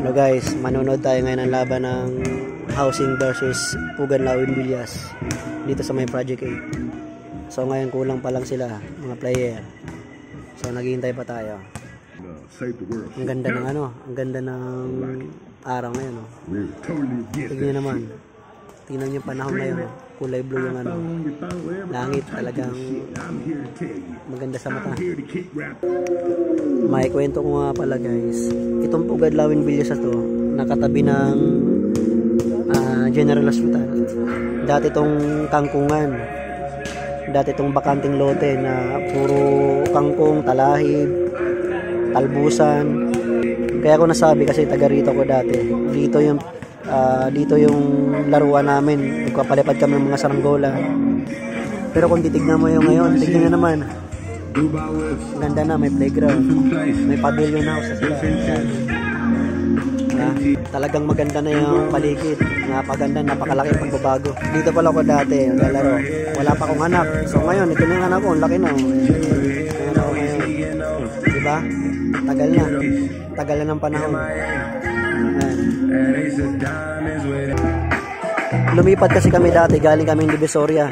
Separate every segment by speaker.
Speaker 1: Hello guys, manonood tayo ngayon ng laban ng Housing versus Pugan Lawin Villas dito sa may Project 8. So ngayon kulang pa lang sila mga player. So naghihintay pa tayo. Ang ganda ng ang ganda ng araw ngayon oh. Tingnan naman. Tingnan niyo yung panahon ngayon oh. Kulay blue yung langit, talagang maganda sa mata. May kwento ko nga pala guys, itong Pugan Lawin Villas na to nakatabi ng General Hospital. Dati itong kangkungan, dati itong bakanting lote na puro kangkong, talahib, talbusan. Kaya ako nasabi kasi taga rito ko dati. Dito yung laruan namin. Nagpapalipad kami ng mga saranggola. Pero kung titignan mo yung ngayon, tignan nyo naman. Ganda na, may playground. May pavilion house sa sila. Talagang maganda na yung paligid. Napaganda, napakalaki pagbabago. Dito pala ako dati, naglalaro. Wala pa akong anak. So ngayon, ito na yung anak ko. Laki na. Diba? Tagal na. Tagal na ng panahon. Lumipat kasi kami dati, galing kami ng Divisoria.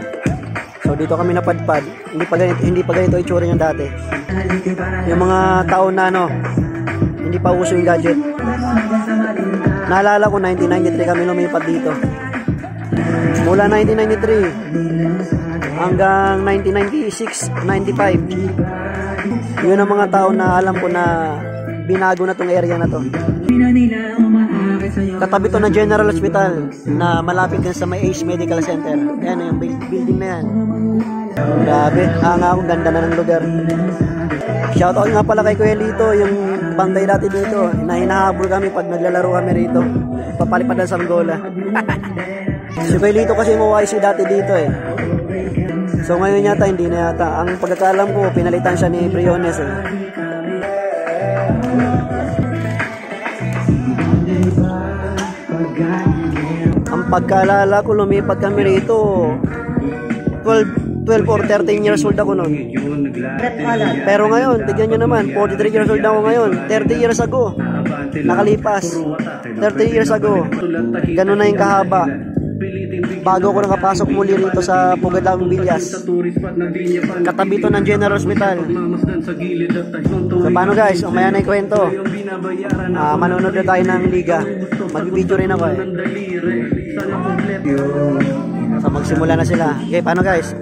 Speaker 1: So dito kami napadpad. Hindi pa ganito itsura yung dati. Yung mga taon na hindi pa uso yung gadget. Naalala ko 1993 kami lumipat dito. Mula 1993 hanggang 1996, 95. Yun ang mga taon na alam ko na binago na tong area na to. Katabi to ng General Hospital na malapit din sa may Ace Medical Center. Ayan yung building na yan. Grabe, ang ganda na ng lugar. Shoutout nga pala kay Kuya Lito, yung bantay dati dito. Hinahabol kami pag naglalaro kami rito. Papalipad ng Saranggola. Si Kuya Lito kasi MOYC dati dito eh. So ngayon yata, hindi na yata. Ang pagkakalam ko, pinalitan siya ni Briones eh. Ang pagkaalala ko, lumipat kami rito 12 or 13 years old ako noon. Pero ngayon, tignan nyo naman, 43 years old ako ngayon. 30 years ago nakalipas, 30 years ago ganun na yung kahaba bago ako nakapasok muli rito sa Pugan Lawin Villas. Katabi to ng General Hospital. So paano guys, umaya na yung kwento. Manonood na tayo ng liga. Mag-video rin ako eh. So magsimula na sila. Okay, paano guys?